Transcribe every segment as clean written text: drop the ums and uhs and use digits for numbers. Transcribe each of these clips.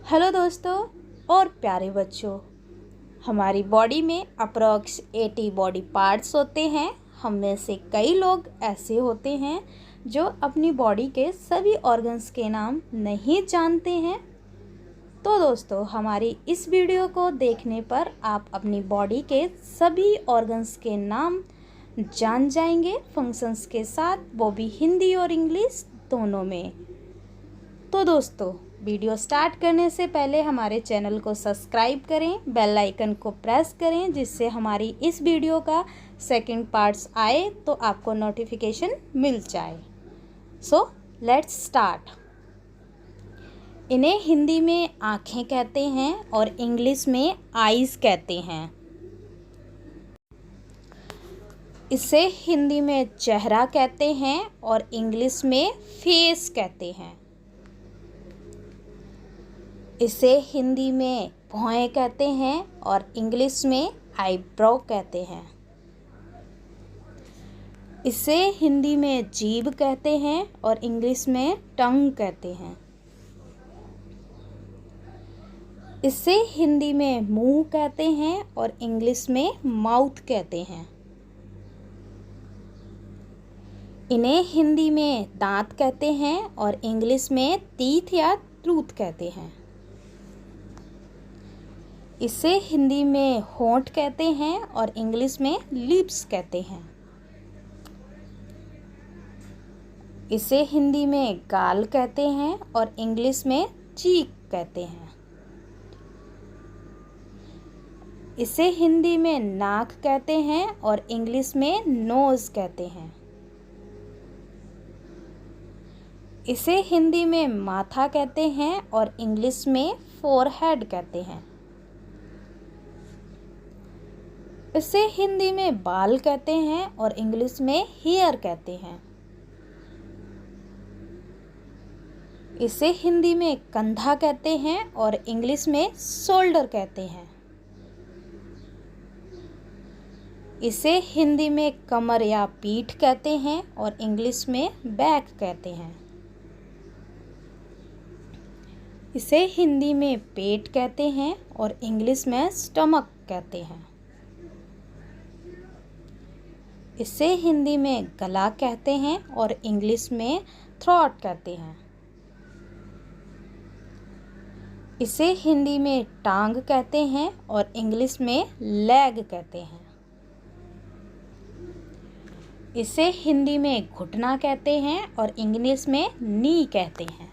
Hello दोस्तों और प्यारे बच्चों। हमारी बॉडी में अप्रॉक्स 80 बॉडी पार्ट्स होते हैं। हम में से कई लोग ऐसे होते हैं जो अपनी बॉडी के सभी ऑर्गन्स के नाम नहीं जानते हैं। तो दोस्तों, हमारी इस वीडियो को देखने पर आप अपनी बॉडी के सभी ऑर्गन्स के नाम जान जाएंगे, फंक्शंस के साथ, वो भी हिंदी और इंग्लिश दोनों में। तो दोस्तों, वीडियो स्टार्ट करने से पहले हमारे चैनल को सब्सक्राइब करें, बेल आइकन को प्रेस करें, जिससे हमारी इस वीडियो का सेकंड पार्ट्स आए तो आपको नोटिफिकेशन मिल जाए। So let's start. इन्हें हिंदी में आँखें कहते हैं और इंग्लिश में आईज कहते हैं। इसे हिंदी में चेहरा कहते हैं और इंग्लिश में फेस कहते हैं। इसे हिंदी में भौहें कहते हैं और इंग्लिश में आईब्रो कहते हैं। इसे हिंदी में जीभ कहते हैं और इंग्लिश में टंग कहते हैं। इसे हिंदी में मुंह कहते हैं और इंग्लिश में माउथ कहते हैं। इन्हें हिंदी में दांत कहते हैं और इंग्लिश में टीथ या टूथ कहते हैं। इसे हिंदी में होंठ कहते हैं और इंग्लिश में लिप्स कहते हैं। इसे हिंदी में गाल कहते हैं और इंग्लिश में चीक कहते हैं। इसे हिंदी में नाक कहते हैं और इंग्लिश में नोज कहते हैं। इसे हिंदी में माथा कहते हैं और इंग्लिश में फोरहेड कहते हैं। इसे हिंदी में बाल कहते हैं और इंग्लिश में हेयर कहते हैं। इसे हिंदी में कंधा कहते हैं और इंग्लिश में शोल्डर कहते हैं। इसे हिंदी में कमर या पीठ कहते हैं और इंग्लिश में बैक कहते हैं। इसे हिंदी में पेट कहते हैं और इंग्लिश में स्टमक कहते हैं। इसे हिंदी में गला कहते हैं और इंग्लिश में थ्रोट कहते हैं। इसे हिंदी में टांग कहते हैं और इंग्लिश में लेग कहते हैं। इसे हिंदी में घुटना कहते हैं और इंग्लिश में नी कहते हैं।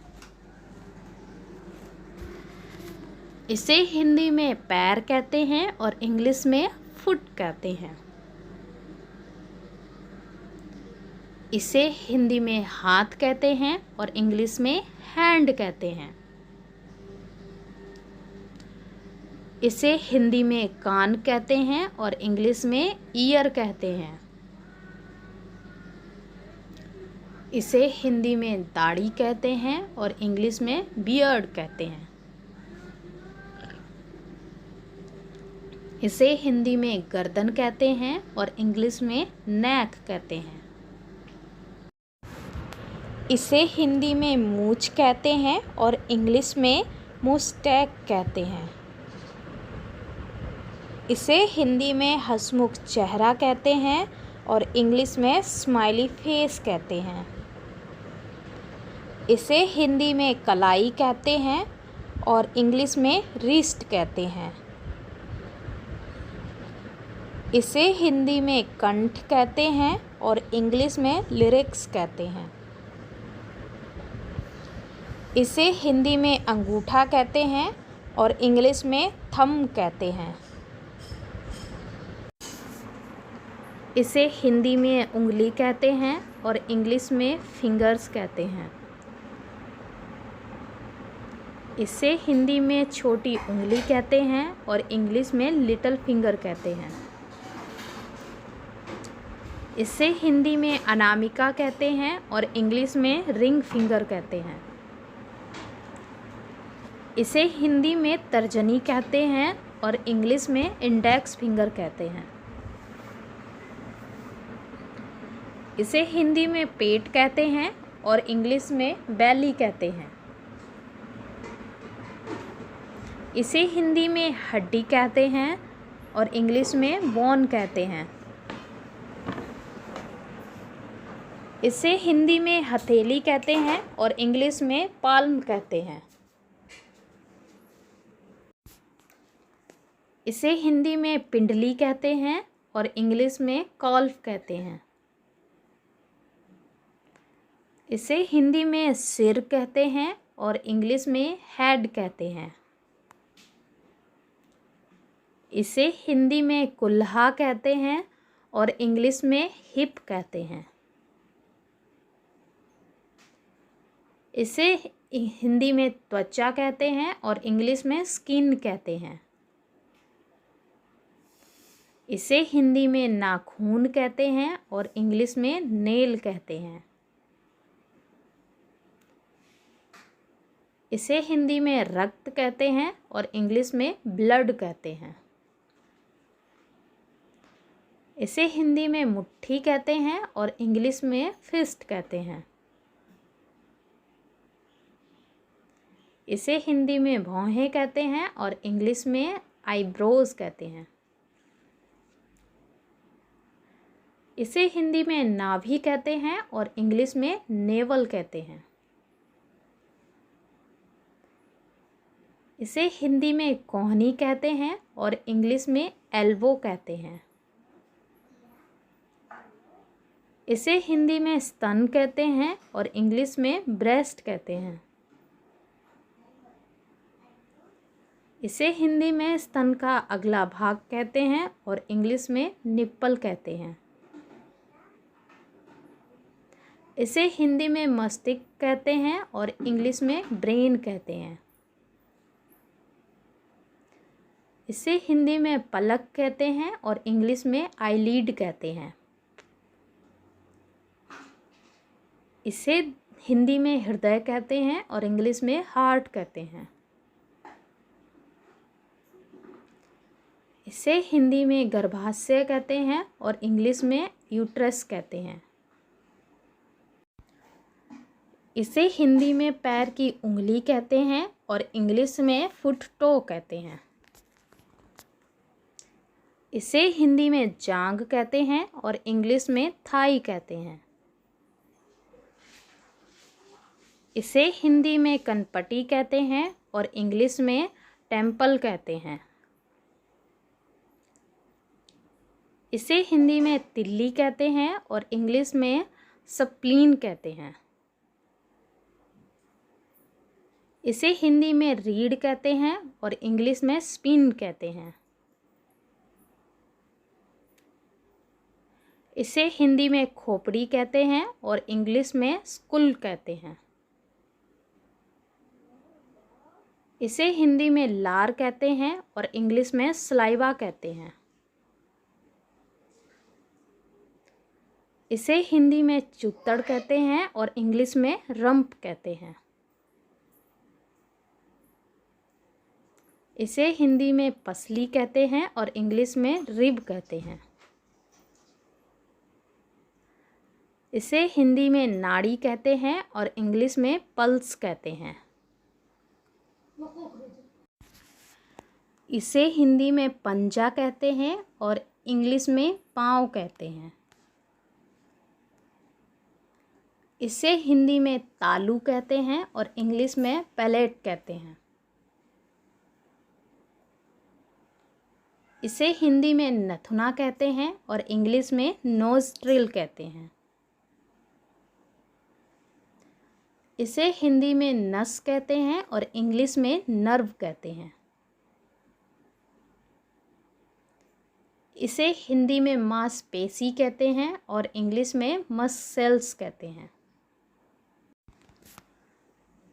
इसे हिंदी में पैर कहते हैं और इंग्लिश में फुट कहते हैं। इसे हिंदी में हाथ कहते हैं और इंग्लिश में हैंड कहते हैं। इसे हिंदी में कान कहते हैं और इंग्लिश में ईयर कहते हैं। इसे हिंदी में दाढ़ी कहते हैं और इंग्लिश में बियर्ड कहते हैं। इसे हिंदी में गर्दन कहते हैं और इंग्लिश में नेक कहते हैं। इसे हिंदी में मूंछ कहते हैं और इंग्लिश में मुस्टैक कहते हैं। इसे हिंदी में हंसमुख चेहरा कहते हैं और इंग्लिश में स्माइली फेस कहते हैं। इसे हिंदी में कलाई कहते हैं और इंग्लिश में रिस्ट कहते हैं। इसे हिंदी में कंठ कहते हैं और इंग्लिश में लिरिक्स कहते हैं। इसे हिंदी में अंगूठा कहते हैं और इंग्लिश में थंब कहते हैं। इसे हिंदी में उंगली कहते हैं और इंग्लिश में फिंगर्स कहते हैं। इसे हिंदी में छोटी उंगली कहते हैं और इंग्लिश में लिटिल फिंगर कहते हैं। इसे हिंदी में अनामिका कहते हैं और इंग्लिश में रिंग फिंगर कहते हैं। इसे हिंदी में तर्जनी कहते हैं और इंग्लिश में इंडेक्स फिंगर कहते हैं। इसे हिंदी में पेट कहते हैं और इंग्लिश में बेली कहते हैं। इसे हिंदी में हड्डी कहते हैं और इंग्लिश में बोन कहते हैं। इसे हिंदी में हथेली कहते हैं और इंग्लिश में पाल्म कहते हैं। इसे हिंदी में पिंडली कहते हैं और इंग्लिश में कॉल्फ कहते हैं। इसे हिंदी में सिर कहते हैं और इंग्लिश में हेड कहते हैं। इसे हिंदी में कुल्हा कहते हैं और इंग्लिश में हिप कहते हैं। इसे हिंदी में त्वचा कहते हैं और इंग्लिश में स्किन कहते हैं। इसे हिंदी में नाखून कहते हैं और इंग्लिश में नेल कहते हैं। इसे हिंदी में रक्त कहते हैं और इंग्लिश में ब्लड कहते हैं। इसे हिंदी में मुट्ठी कहते हैं और इंग्लिश में फिस्ट कहते हैं। इसे हिंदी में भौहें कहते हैं और इंग्लिश में आईब्रोज कहते हैं। इसे हिंदी में नाभि कहते हैं और इंग्लिश में नेवल कहते हैं। इसे हिंदी में कोहनी कहते हैं और इंग्लिश में एल्बो कहते हैं। इसे हिंदी में स्तन कहते हैं और इंग्लिश में ब्रेस्ट कहते हैं। इसे हिंदी में स्तन का अगला भाग कहते हैं और इंग्लिश में निप्पल कहते हैं। इसे हिंदी में मस्तिष्क कहते हैं और इंग्लिश में ब्रेन कहते हैं। इसे हिंदी में पलक कहते हैं और इंग्लिश में आईलिड कहते हैं। इसे हिंदी में हृदय कहते हैं और इंग्लिश में हार्ट कहते हैं। इसे हिंदी में गर्भाशय कहते हैं और इंग्लिश में यूट्रस कहते हैं। इसे हिंदी में पैर की उंगली कहते हैं और इंग्लिश में फुट टो कहते हैं। इसे हिंदी में जांघ कहते हैं और इंग्लिश में थाई कहते हैं। इसे हिंदी में कनपटी कहते हैं और इंग्लिश में टेम्पल कहते हैं। इसे हिंदी में तिल्ली कहते हैं और इंग्लिश में स्प्लीन कहते हैं। इसे हिंदी में रीढ़ कहते हैं और इंग्लिश में स्पिन कहते हैं। इसे हिंदी में खोपड़ी कहते हैं और इंग्लिश में स्कुल कहते हैं। इसे हिंदी में लार कहते हैं और इंग्लिश में सलाइवा कहते हैं। इसे हिंदी में चुत्तड़ कहते हैं और इंग्लिश में रंप कहते हैं। इसे हिंदी में पसली कहते हैं और इंग्लिश में रिब कहते हैं। इसे हिंदी में नाड़ी कहते हैं और इंग्लिश में पल्स कहते हैं। इसे हिंदी में पंजा कहते हैं और इंग्लिश में पाँव कहते हैं। इसे हिंदी में तालू कहते हैं और इंग्लिश में पैलेट कहते हैं। इसे हिंदी में नथुना कहते हैं और इंग्लिश में नोस्ट्रिल कहते हैं। इसे हिंदी में नस कहते हैं और इंग्लिश में नर्व कहते हैं। इसे हिंदी में मांसपेशी कहते हैं और इंग्लिश में मसल्स कहते हैं।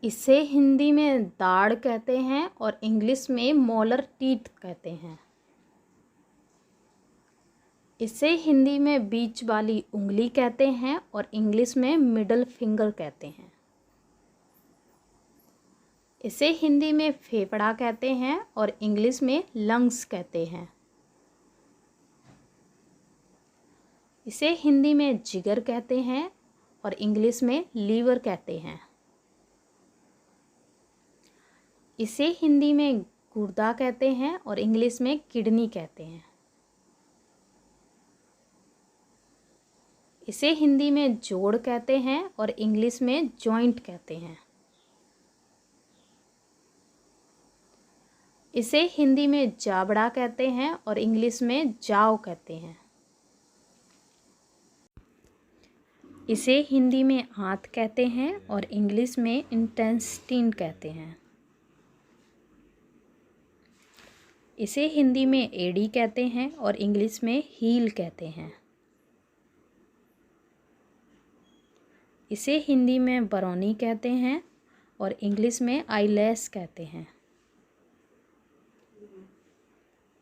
इसे हिंदी में दाढ़ कहते हैं और इंग्लिश में मोलर टीथ कहते हैं। इसे हिंदी में बीच वाली उंगली कहते हैं और इंग्लिश में मिडल फिंगर कहते हैं। इसे हिंदी में फेफड़ा कहते हैं और इंग्लिश में लंग्स कहते हैं। इसे हिंदी में जिगर कहते हैं और इंग्लिश में लीवर कहते हैं। इसे हिंदी में गुर्दा कहते हैं और इंग्लिश में किडनी कहते हैं। इसे हिंदी में जोड़ कहते हैं और इंग्लिश में जॉइंट कहते हैं। इसे हिंदी में जाबड़ा कहते हैं और इंग्लिश में जाव कहते हैं। इसे हिंदी में आंत कहते हैं और इंग्लिश में इंटेस्टाइन कहते हैं। इसे हिंदी में एड़ी कहते हैं और इंग्लिश में हील कहते हैं। इसे हिंदी में बरौनी कहते हैं और इंग्लिश में आईलैश कहते हैं।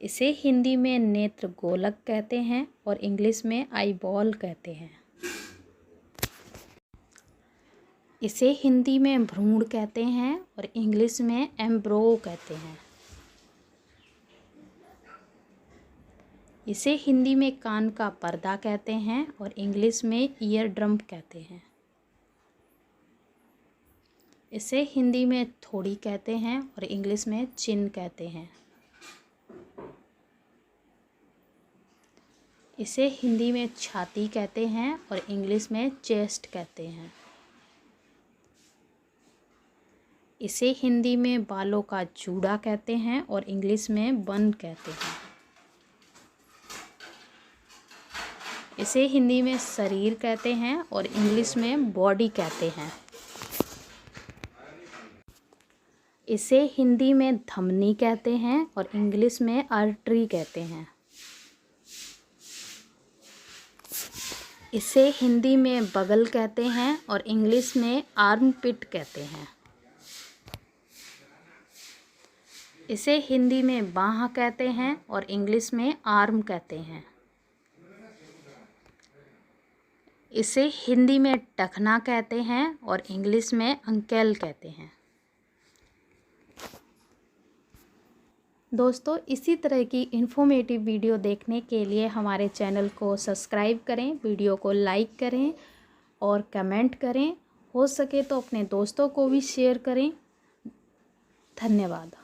इसे हिंदी में नेत्र गोलक कहते हैं और इंग्लिश में आईबॉल कहते हैं। इसे हिंदी में भ्रूण कहते हैं और इंग्लिश में एम्ब्रो कहते हैं। इसे हिंदी में कान का पर्दा कहते हैं और इंग्लिश में ईयर ड्रम कहते हैं। इसे हिंदी में थोड़ी कहते हैं और इंग्लिश में चिन कहते हैं। इसे हिंदी में छाती कहते हैं और इंग्लिश में चेस्ट कहते हैं। इसे हिंदी में बालों का जूड़ा कहते हैं और इंग्लिश में बन कहते हैं। इसे हिंदी में शरीर कहते हैं और इंग्लिश में बॉडी कहते हैं। इसे हिंदी में धमनी कहते हैं और इंग्लिश में आर्टरी कहते हैं। इसे हिंदी में बगल कहते हैं और इंग्लिश में आर्मपिट कहते हैं। इसे हिंदी में बाह कहते हैं और इंग्लिश में आर्म कहते हैं। इसे हिंदी में टखना कहते हैं और इंग्लिश में अंकेल कहते हैं। दोस्तों, इसी तरह की इन्फॉर्मेटिव वीडियो देखने के लिए हमारे चैनल को सब्सक्राइब करें, वीडियो को लाइक करें और कमेंट करें। हो सके तो अपने दोस्तों को भी शेयर करें। धन्यवाद।